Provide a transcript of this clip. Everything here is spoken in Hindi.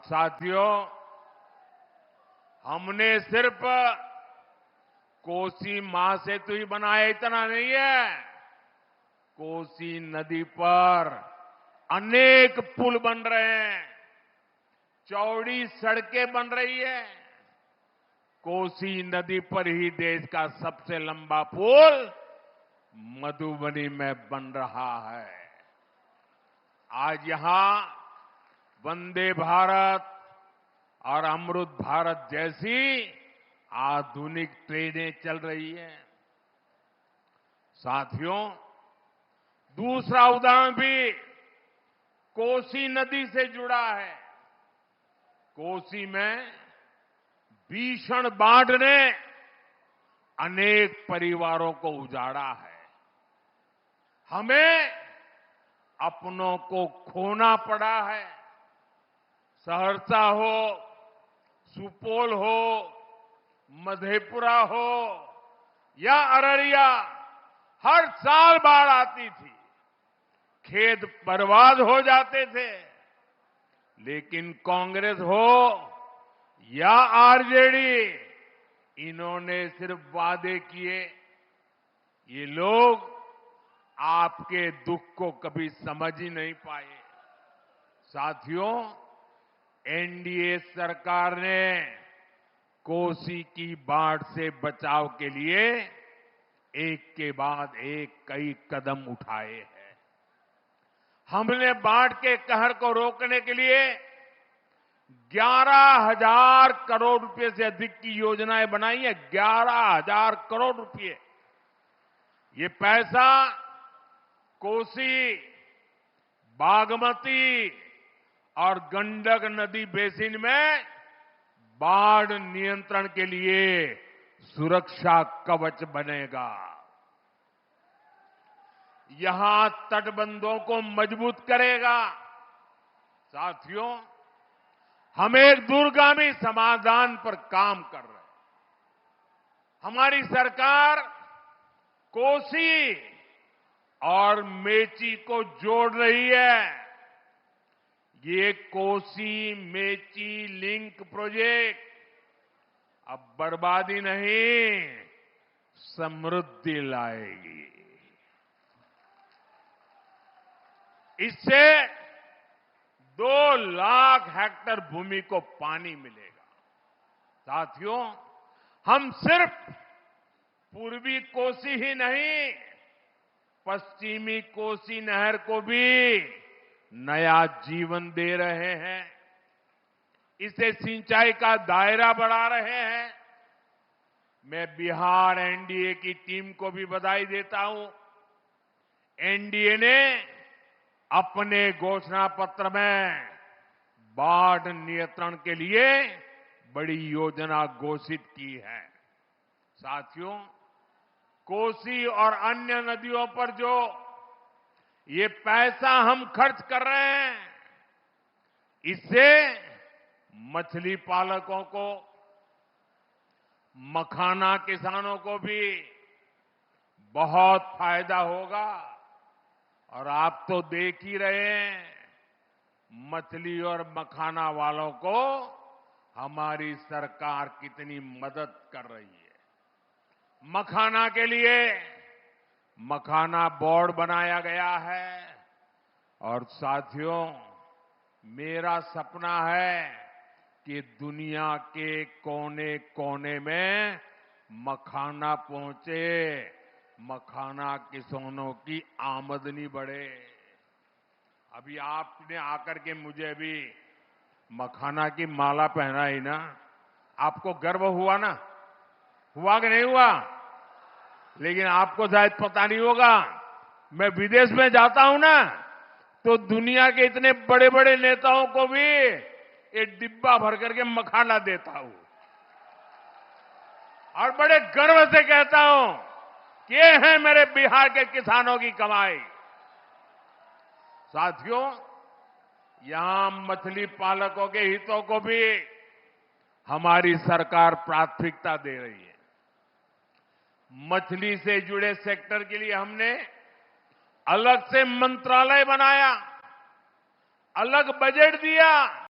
साथियों, हमने सिर्फ कोसी महासेतु ही बनाया इतना नहीं है। कोसी नदी पर अनेक पुल बन रहे हैं, चौड़ी सड़कें बन रही है। कोसी नदी पर ही देश का सबसे लंबा पुल मधुबनी में बन रहा है। आज यहां वंदे भारत और अमृत भारत जैसी आधुनिक ट्रेनें चल रही हैं। साथियों, दूसरा उदाहरण भी कोसी नदी से जुड़ा है। कोसी में भीषण बाढ़ ने अनेक परिवारों को उजाड़ा है। हमें अपनों को खोना पड़ा है। सहरसा हो, सुपौल हो, मधेपुरा हो या अररिया, हर साल बाढ़ आती थी, खेत बर्बाद हो जाते थे। लेकिन कांग्रेस हो या आरजेडी, इन्होंने सिर्फ वादे किए। ये लोग आपके दुख को कभी समझ ही नहीं पाए। साथियों, एनडीए सरकार ने कोसी की बाढ़ से बचाव के लिए एक के बाद एक कई कदम उठाए हैं। हमने बाढ़ के कहर को रोकने के लिए 11,000 करोड़ रुपए से अधिक की योजनाएं बनाई है। 11,000 करोड़ रुपए। ये पैसा कोसी, बागमती और गंडक नदी बेसिन में बाढ़ नियंत्रण के लिए सुरक्षा कवच बनेगा। यहां तटबंधों को मजबूत करेगा। साथियों, हम एक दूरगामी समाधान पर काम कर रहे हैं। हमारी सरकार कोसी और मेची को जोड़ रही है। ये कोसी मेची लिंक प्रोजेक्ट अब बर्बादी नहीं, समृद्धि लाएगी। इससे 2 लाख हेक्टेयर भूमि को पानी मिलेगा। साथियों, हम सिर्फ पूर्वी कोसी ही नहीं, पश्चिमी कोसी नहर को भी नया जीवन दे रहे हैं। इसे सिंचाई का दायरा बढ़ा रहे हैं। मैं बिहार एनडीए की टीम को भी बधाई देता हूं। एनडीए ने अपने घोषणा पत्र में बाढ़ नियंत्रण के लिए बड़ी योजना घोषित की है। साथियों, कोसी और अन्य नदियों पर जो ये पैसा हम खर्च कर रहे हैं, इससे मछली पालकों को, मखाना किसानों को भी बहुत फायदा होगा। और आप तो देख ही रहे हैं, मछली और मखाना वालों को हमारी सरकार कितनी मदद कर रही है। मखाना के लिए मखाना बोर्ड बनाया गया है। और साथियों, मेरा सपना है कि दुनिया के कोने कोने में मखाना पहुंचे, मखाना किसानों की आमदनी बढ़े। अभी आपने आकर के मुझे अभी मखाना की माला पहनाई ना, आपको गर्व हुआ ना? हुआ कि नहीं हुआ? लेकिन आपको शायद पता नहीं होगा, मैं विदेश में जाता हूं ना, तो दुनिया के इतने बड़े बड़े नेताओं को भी एक डिब्बा भर करके मखाना देता हूं और बड़े गर्व से कहता हूं कि ये है मेरे बिहार के किसानों की कमाई। साथियों, यहां मछली पालकों के हितों को भी हमारी सरकार प्राथमिकता दे रही है। मछली से जुड़े सेक्टर के लिए हमने अलग से मंत्रालय बनाया, अलग बजट दिया।